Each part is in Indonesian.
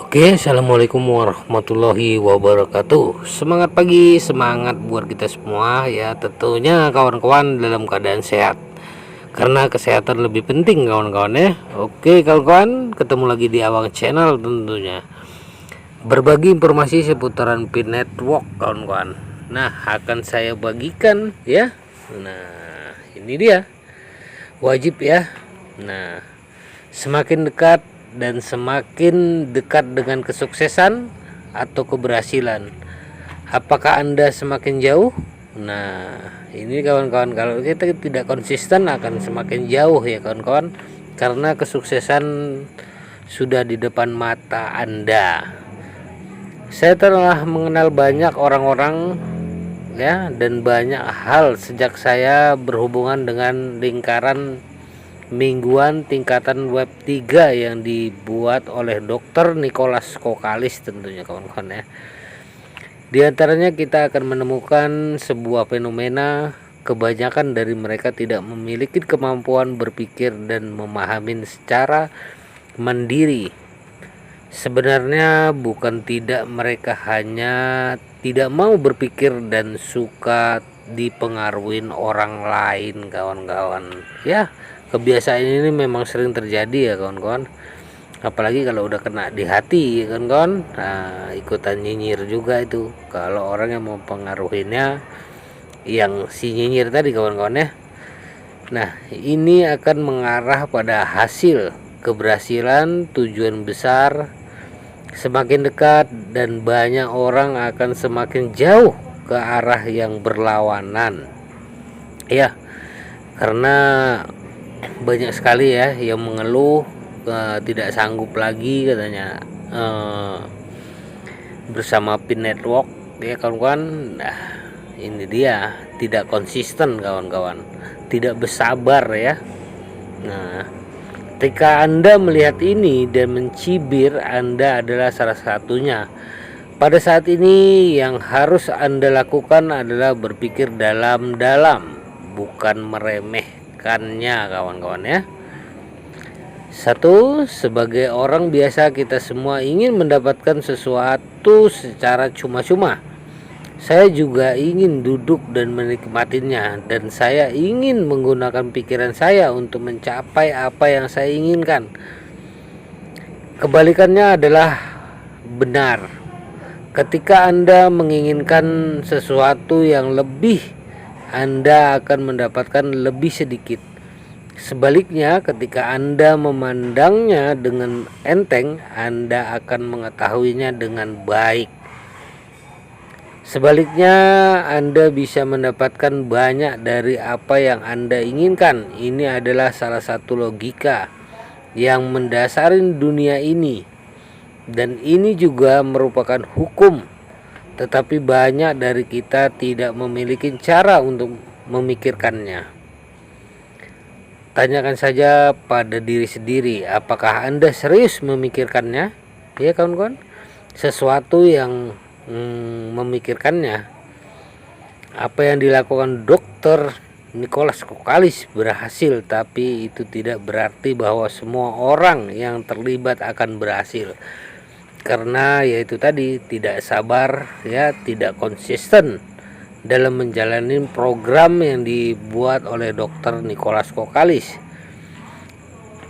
Oke, assalamualaikum warahmatullahi wabarakatuh. Semangat pagi, semangat buat kita semua ya. Tentunya kawan-kawan dalam keadaan sehat, karena kesehatan lebih penting kawan-kawan ya. Oke kawan-kawan, ketemu lagi di Awang Channel tentunya. Berbagi informasi seputaran Pin Network kawan-kawan. Nah, akan saya bagikan ya. Nah, ini dia. Wajib ya. Nah, semakin dekat dan semakin dekat dengan kesuksesan atau keberhasilan, apakah Anda semakin jauh? Nah, ini kawan-kawan, kalau kita tidak konsisten akan semakin jauh ya kawan-kawan, karena kesuksesan sudah di depan mata Anda. Saya telah mengenal banyak orang-orang ya, dan banyak hal sejak saya berhubungan dengan lingkaran mingguan tingkatan web 3 yang dibuat oleh Dr. Nicholas Kokalis tentunya kawan-kawan ya. Di antaranya kita akan menemukan sebuah fenomena, kebanyakan dari mereka tidak memiliki kemampuan berpikir dan memahami secara mandiri. Sebenarnya bukan tidak, mereka hanya tidak mau berpikir dan suka dipengaruhi orang lain kawan-kawan ya. Kebiasaan ini memang sering terjadi ya kawan-kawan, apalagi kalau udah kena di hati ya kawan-kawan. Nah, ikutan nyinyir juga itu kalau orang yang mempengaruhinya, yang si nyinyir tadi kawan-kawan ya. Nah, ini akan mengarah pada hasil keberhasilan, tujuan besar semakin dekat, dan banyak orang akan semakin jauh ke arah yang berlawanan ya, karena banyak sekali ya yang mengeluh tidak sanggup lagi katanya bersama Pin Network ya kawan-kawan. Nah, ini dia, tidak konsisten kawan-kawan, tidak bersabar ya. Nah, ketika Anda melihat ini dan mencibir, Anda adalah salah satunya. Pada saat ini yang harus Anda lakukan adalah berpikir dalam-dalam, bukan meremehkannya kawan-kawan ya. Satu, sebagai orang biasa kita semua ingin mendapatkan sesuatu secara cuma-cuma. Saya juga ingin duduk dan menikmatinya, dan saya ingin menggunakan pikiran saya untuk mencapai apa yang saya inginkan. Kebalikannya adalah benar. Ketika Anda menginginkan sesuatu yang lebih, Anda akan mendapatkan lebih sedikit. Sebaliknya, ketika Anda memandangnya dengan enteng, Anda akan mengetahuinya dengan baik. Sebaliknya, Anda bisa mendapatkan banyak dari apa yang Anda inginkan. Ini adalah salah satu logika yang mendasari dunia ini, dan ini juga merupakan hukum. Tetapi banyak dari kita tidak memiliki cara untuk memikirkannya. Tanyakan saja pada diri sendiri, apakah Anda serius memikirkannya ya kawan-kawan. Sesuatu yang memikirkannya. Apa yang dilakukan Dr. Nicholas Kokalis berhasil, tapi itu tidak berarti bahwa semua orang yang terlibat akan berhasil, karena yaitu tadi, tidak sabar ya, tidak konsisten dalam menjalani program yang dibuat oleh Dr. Nicholas Kokalis.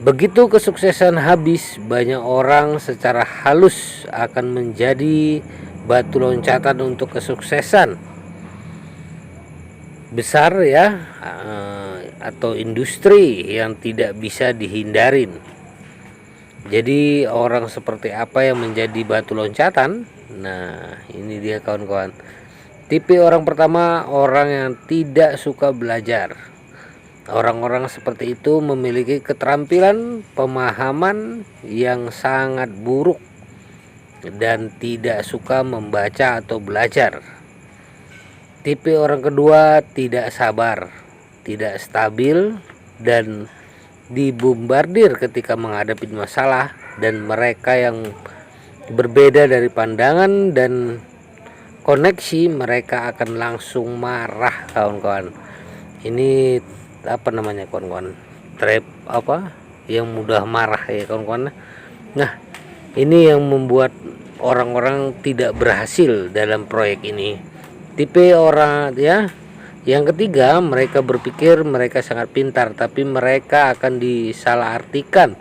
Begitu kesuksesan habis, banyak orang secara halus akan menjadi batu loncatan untuk kesuksesan besar ya, atau industri yang tidak bisa dihindarin. Jadi orang seperti apa yang menjadi batu loncatan? Nah, ini dia kawan-kawan. Tipe orang pertama, orang yang tidak suka belajar. Orang-orang seperti itu memiliki keterampilan pemahaman yang sangat buruk dan tidak suka membaca atau belajar. Tipe orang kedua, tidak sabar, tidak stabil, dan dibombardir ketika menghadapi masalah, dan mereka yang berbeda dari pandangan dan koneksi, mereka akan langsung marah kawan-kawan. Ini apa namanya kawan-kawan, trap apa yang mudah marah ya kawan-kawan. Nah, Ini yang membuat orang-orang tidak berhasil dalam proyek ini. Tipe orang ya. Yang ketiga, mereka berpikir mereka sangat pintar, tapi mereka akan disalahartikan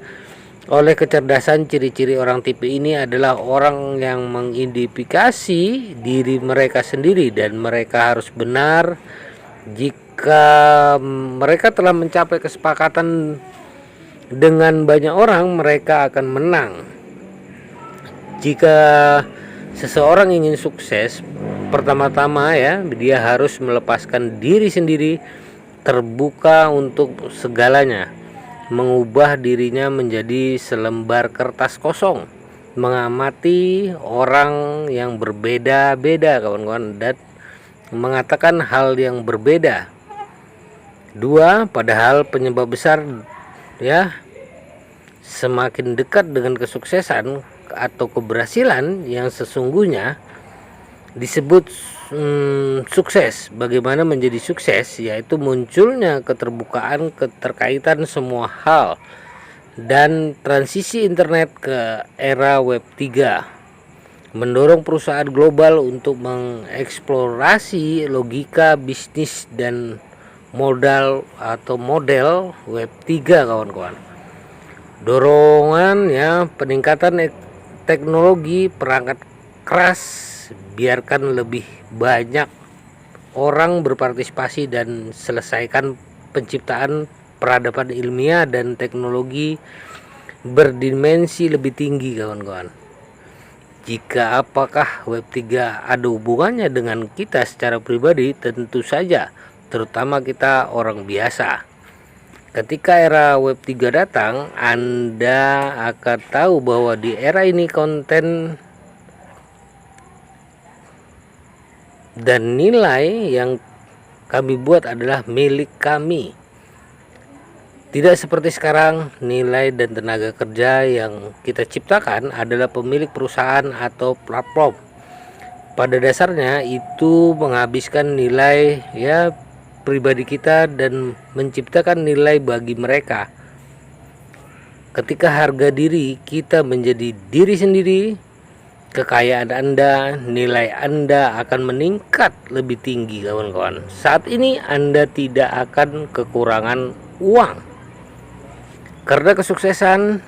oleh kecerdasan. Ciri-ciri orang tipe ini adalah orang yang mengidentifikasi diri mereka sendiri dan mereka harus benar. Jika mereka telah mencapai kesepakatan dengan banyak orang, mereka akan menang. Jika seseorang ingin sukses, pertama-tama ya, dia harus melepaskan diri sendiri, terbuka untuk segalanya, mengubah dirinya menjadi selembar kertas kosong, mengamati orang yang berbeda-beda kawan-kawan, dan mengatakan hal yang berbeda. Dua, padahal penyebab besar ya, semakin dekat dengan kesuksesan atau keberhasilan yang sesungguhnya disebut sukses. Bagaimana menjadi sukses? Yaitu munculnya keterbukaan, keterkaitan semua hal, dan transisi internet ke era web 3 mendorong perusahaan global untuk mengeksplorasi logika bisnis dan modal web 3 kawan-kawan. Dorongan ya, peningkatan teknologi perangkat keras, biarkan lebih banyak orang berpartisipasi dan selesaikan penciptaan peradaban ilmiah dan teknologi berdimensi lebih tinggi kawan-kawan. Jika apakah web 3 ada hubungannya dengan kita secara pribadi? Tentu saja, terutama kita orang biasa. Ketika era web 3 datang, Anda akan tahu bahwa di era ini konten dan nilai yang kami buat adalah milik kami. Tidak seperti sekarang, nilai dan tenaga kerja yang kita ciptakan adalah pemilik perusahaan atau platform. Pada dasarnya itu menghabiskan nilai ya pribadi kita dan menciptakan nilai bagi mereka. Ketika harga diri kita menjadi diri sendiri, kekayaan Anda, nilai Anda akan meningkat lebih tinggi kawan-kawan. Saat ini Anda tidak akan kekurangan uang, karena kesuksesan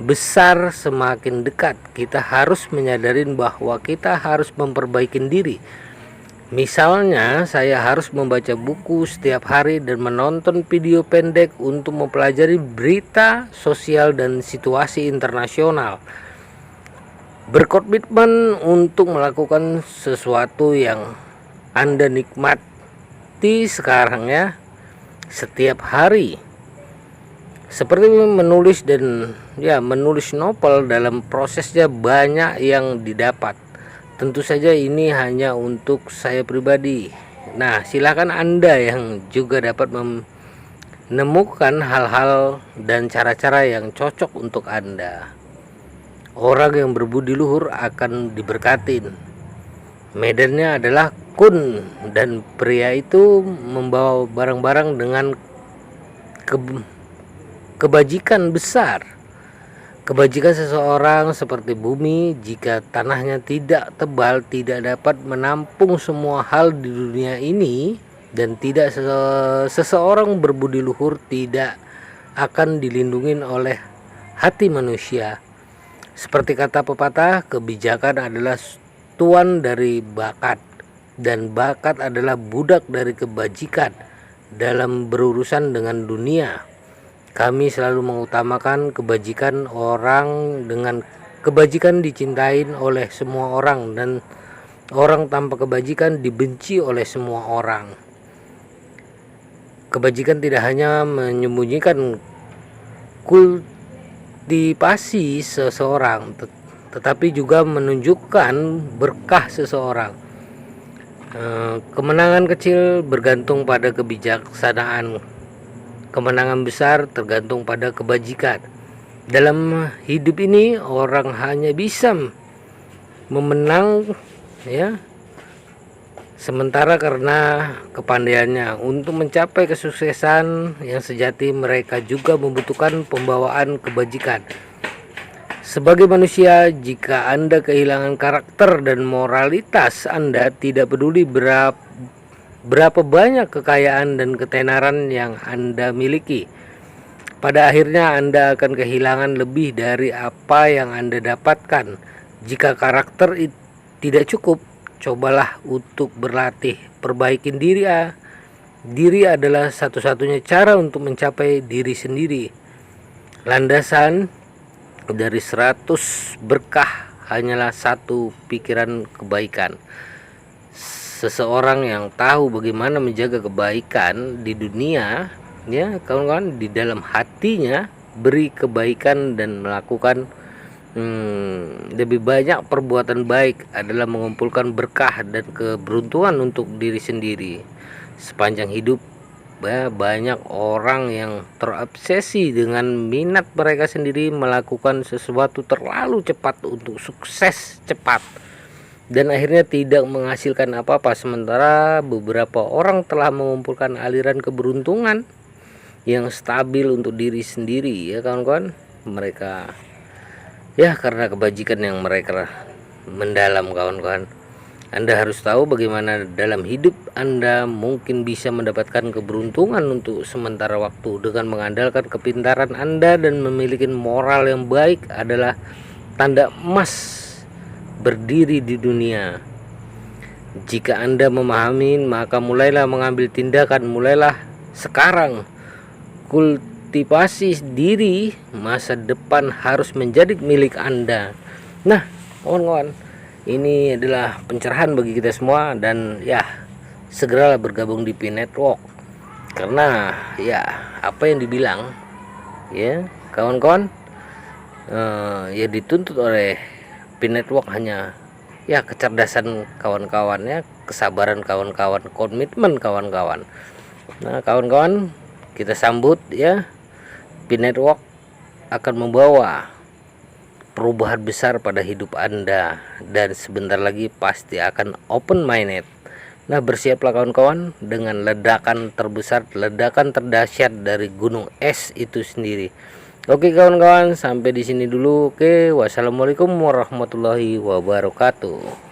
besar semakin dekat. Kita harus menyadari bahwa kita harus memperbaiki diri. Misalnya, saya harus membaca buku setiap hari dan menonton video pendek untuk mempelajari berita sosial dan situasi internasional. Berkomitmen untuk melakukan sesuatu yang Anda nikmati sekarang ya, setiap hari. Seperti menulis dan ya, menulis novel, dalam prosesnya banyak yang didapat. Tentu saja ini hanya untuk saya pribadi. Nah, silakan Anda yang juga dapat menemukan hal-hal dan cara-cara yang cocok untuk Anda. Orang yang berbudi luhur akan diberkatin. Medannya adalah kun, dan pria itu membawa barang-barang dengan kebajikan besar. Kebajikan seseorang seperti bumi, jika tanahnya tidak tebal, tidak dapat menampung semua hal di dunia ini, dan tidak seseorang berbudi luhur tidak akan dilindungi oleh hati manusia. Seperti kata pepatah, kebijakan adalah tuan dari bakat, dan bakat adalah budak dari kebajikan dalam berurusan dengan dunia. Kami selalu mengutamakan kebajikan orang, dengan kebajikan dicintai oleh semua orang, dan orang tanpa kebajikan dibenci oleh semua orang. Kebajikan tidak hanya menyembunyikan kultivasi seseorang, tetapi juga menunjukkan berkah seseorang. Kemenangan kecil bergantung pada kebijaksanaan. Kemenangan besar tergantung pada kebajikan. Dalam hidup ini orang hanya bisa memenang ya sementara karena kepandaiannya. Untuk mencapai kesuksesan yang sejati, mereka juga membutuhkan pembawaan kebajikan. Sebagai manusia, jika Anda kehilangan karakter dan moralitas Anda, tidak peduli berapa banyak kekayaan dan ketenaran yang Anda miliki, pada akhirnya Anda akan kehilangan lebih dari apa yang Anda dapatkan. Jika karakter tidak cukup, cobalah untuk berlatih, perbaikin diri. Diri adalah satu-satunya cara untuk mencapai diri sendiri. Landasan dari 100 berkah hanyalah satu pikiran kebaikan. Seseorang yang tahu bagaimana menjaga kebaikan di dunia, ya kawan-kawan, di dalam hatinya beri kebaikan dan melakukan lebih banyak perbuatan baik adalah mengumpulkan berkah dan keberuntungan untuk diri sendiri. Sepanjang hidup, banyak orang yang terobsesi dengan minat mereka sendiri, melakukan sesuatu terlalu cepat untuk sukses cepat dan akhirnya tidak menghasilkan apa-apa, sementara beberapa orang telah mengumpulkan aliran keberuntungan yang stabil untuk diri sendiri, ya kawan-kawan. Mereka, ya, karena kebajikan yang mereka mendalam, kawan-kawan. Anda harus tahu bagaimana dalam hidup Anda mungkin bisa mendapatkan keberuntungan untuk sementara waktu dengan mengandalkan kepintaran Anda, dan memiliki moral yang baik adalah tanda emas berdiri di dunia. Jika Anda memahami, maka mulailah mengambil tindakan, mulailah sekarang. Kultivasi diri, masa depan harus menjadi milik Anda. Nah, kawan-kawan, ini adalah pencerahan bagi kita semua, dan ya, segeralah bergabung di P Network, karena ya apa yang dibilang, ya kawan-kawan, ya dituntut oleh P Network hanya ya kecerdasan kawan-kawannya, kesabaran kawan-kawan, komitmen kawan-kawan. Nah kawan-kawan, kita sambut ya, P Network akan membawa perubahan besar pada hidup Anda, dan sebentar lagi pasti akan open minded. Nah, bersiaplah kawan-kawan dengan ledakan terbesar, ledakan terdahsyat dari gunung es itu sendiri. Oke kawan-kawan, sampai di sini dulu. Oke, wassalamualaikum warahmatullahi wabarakatuh.